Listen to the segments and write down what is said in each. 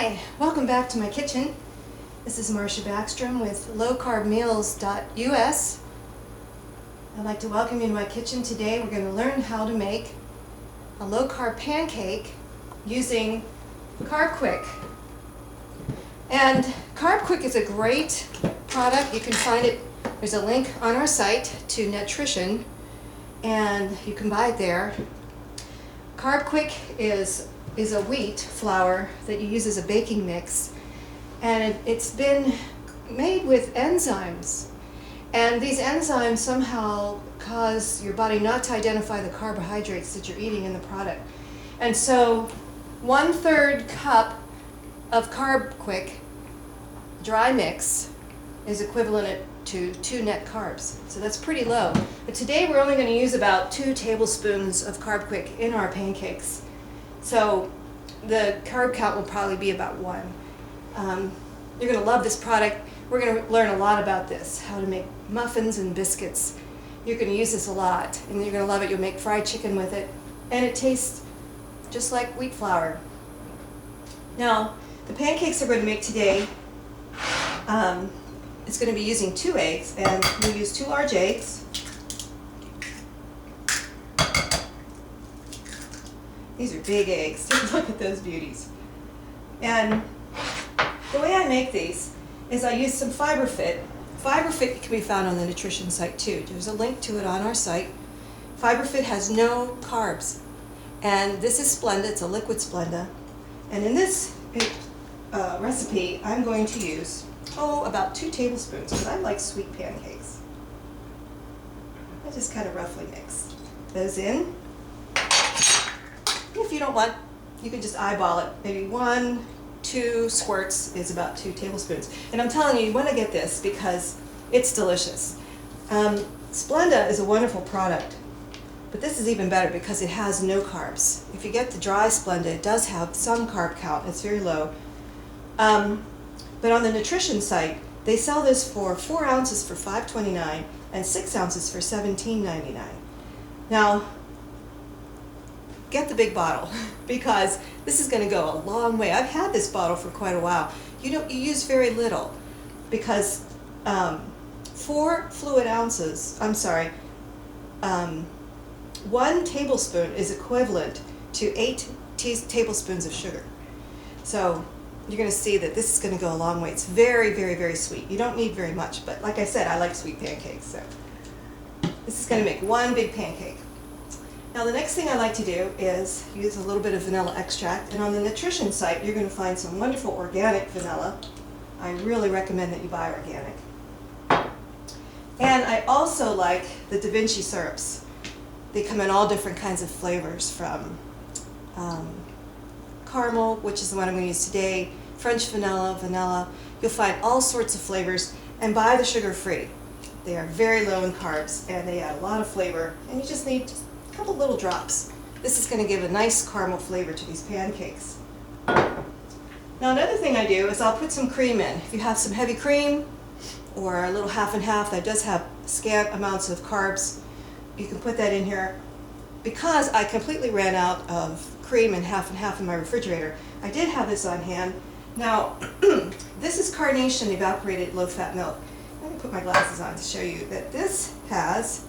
Hi, welcome back to my kitchen. This is Marcia Backstrom with lowcarbmeals.us. I'd like to welcome you to my kitchen today. We're going to learn how to make a low-carb pancake using Carb. And Carb is a great product. You can find it, there's a link on our site to nutrition, and you can buy it there. Carb is a wheat flour that you use as a baking mix, and it's been made with enzymes, and these enzymes somehow cause your body not to identify the carbohydrates that you're eating in the product. And so 1/3 cup of Carb dry mix is equivalent to 2 net carbs, so that's pretty low. But today we're only going to use about 2 tablespoons of Carb in our pancakes. So the carb count will probably be about 1. You're going to love this product. We're going to learn a lot about this, how to make muffins and biscuits. You're going to use this a lot, and you're going to love it. You'll make fried chicken with it, and it tastes just like wheat flour. Now, the pancakes we're going to make today, it's going to be using 2 eggs, and we use 2 large eggs. These are big eggs. Take a look at those beauties. And the way I make these is I use some FiberFit. FiberFit can be found on the nutrition site too. There's a link to it on our site. FiberFit has no carbs. And this is Splenda. It's a liquid Splenda. And in this recipe, I'm going to use, about 2 tablespoons, because I like sweet pancakes. I just kind of roughly mix those in. If you don't want, you can just eyeball it. Maybe 1-2 squirts is about 2 tablespoons. And I'm telling you, you want to get this because it's delicious. Splenda is a wonderful product, but this is even better because it has no carbs. If you get the dry Splenda, it does have some carb count. It's very low. But on the nutrition site, they sell this for 4 ounces for $5.29 and 6 ounces for $17.99. Now, get the big bottle because this is going to go a long way. I've had this bottle for quite a while. You use very little because 4 fluid ounces, 1 tablespoon is equivalent to 8 tablespoons of sugar. So you're going to see that this is going to go a long way. It's very, very, very sweet. You don't need very much, but like I said, I like sweet pancakes. So this is going to make 1 big pancake. Now the next thing I like to do is use a little bit of vanilla extract, and on the nutrition site you're going to find some wonderful organic vanilla. I really recommend that you buy organic. And I also like the Da Vinci syrups. They come in all different kinds of flavors, from caramel, which is the one I'm going to use today, French vanilla. You'll find all sorts of flavors, and buy the sugar-free. They are very low in carbs and they add a lot of flavor, and you just need a couple little drops. This is going to give a nice caramel flavor to these pancakes. Now another thing I do is I'll put some cream in. If you have some heavy cream or a little half and half that does have scant amounts of carbs, you can put that in here. Because I completely ran out of cream and half in my refrigerator, I did have this on hand. Now this is Carnation evaporated low-fat milk. Let me put my glasses on to show you that this has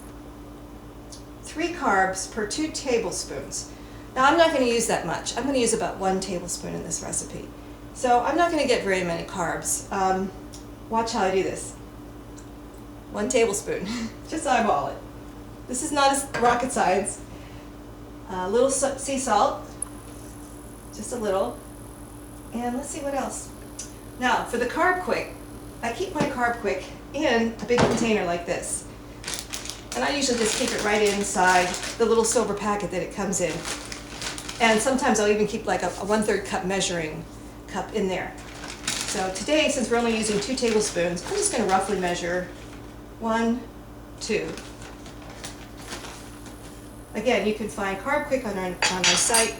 3 carbs per 2 tablespoons. Now I'm not going to use that much. I'm going to use about 1 tablespoon in this recipe. So I'm not going to get very many carbs. Watch how I do this. 1 tablespoon. Just eyeball it. This is not rocket science. A little sea salt. Just a little. And let's see what else. Now for the Carb, I keep my Carb in a big container like this. And I usually just keep it right inside the little silver packet that it comes in. And sometimes I'll even keep like a 1/3 cup measuring cup in there. So today, since we're only using 2 tablespoons, I'm just going to roughly measure 1, 2. Again, you can find Carb on our site.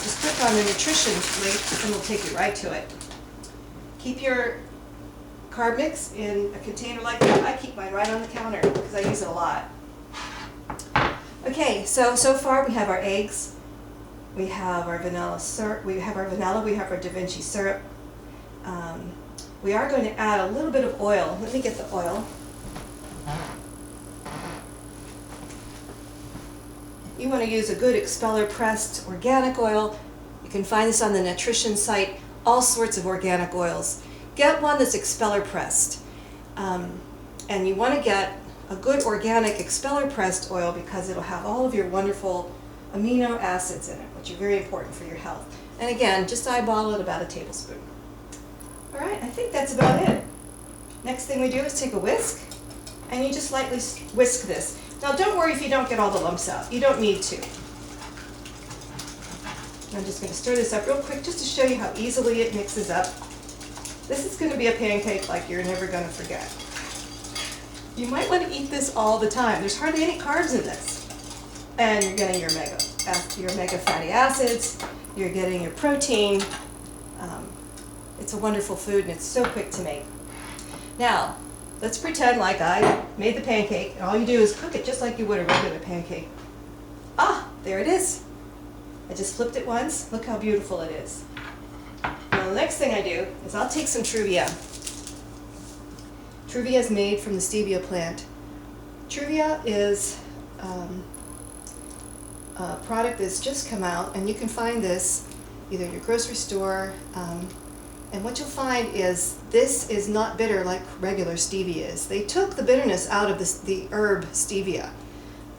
Just click on the nutrition link and we'll take you right to it. Keep your Carb mix in a container like that. I keep mine right on the counter because I use it a lot. Okay, so far we have our eggs. We have our vanilla syrup, we have our vanilla, we have our Da Vinci syrup. We are going to add a little bit of oil. Let me get the oil. You want to use a good expeller pressed organic oil. You can find this on the nutrition site, all sorts of organic oils. Get one that's expeller pressed. And you want to get a good organic expeller pressed oil because it'll have all of your wonderful amino acids in it, which are very important for your health. And again, just eyeball it, about a tablespoon. All right, I think that's about it. Next thing we do is take a whisk, and you just lightly whisk this. Now don't worry if you don't get all the lumps out. You don't need to. I'm just going to stir this up real quick just to show you how easily it mixes up. This is going to be a pancake like you're never going to forget. You might want to eat this all the time. There's hardly any carbs in this. And you're getting your omega fatty acids, you're getting your protein. It's a wonderful food and it's so quick to make. Now, let's pretend like I made the pancake and all you do is cook it just like you would a regular pancake. Ah, there it is. I just flipped it once. Look how beautiful it is. Now the next thing I do is I'll take some Truvia. Truvia is made from the stevia plant. Truvia is a product that's just come out, and you can find this either at your grocery store. And what you'll find is this is not bitter like regular stevia is. They took the bitterness out of the herb stevia.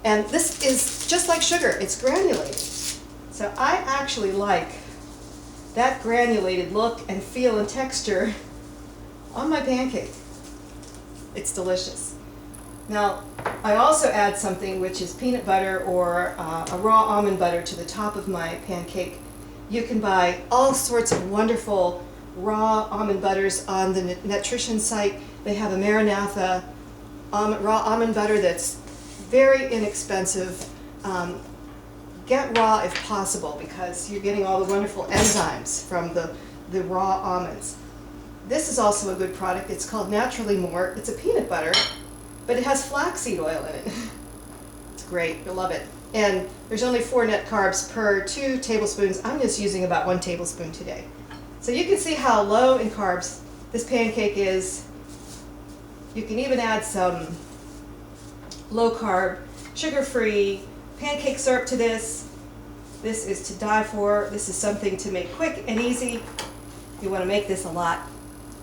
And this is just like sugar. It's granulated. So I actually like that granulated look and feel and texture on my pancake. It's delicious. Now, I also add something which is peanut butter or a raw almond butter to the top of my pancake. You can buy all sorts of wonderful raw almond butters on the nutrition site. They have a Maranatha raw almond butter that's very inexpensive. Get raw if possible because you're getting all the wonderful enzymes from the raw almonds. This is also a good product. It's called Naturally More. It's a peanut butter, but it has flaxseed oil in it. It's great. You'll love it. And there's only 4 net carbs per 2 tablespoons. I'm just using about 1 tablespoon today. So you can see how low in carbs this pancake is. You can even add some low carb, sugar-free pancake syrup to this. This is to die for. This is something to make quick and easy. You want to make this a lot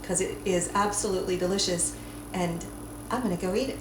because it is absolutely delicious, and I'm going to go eat it.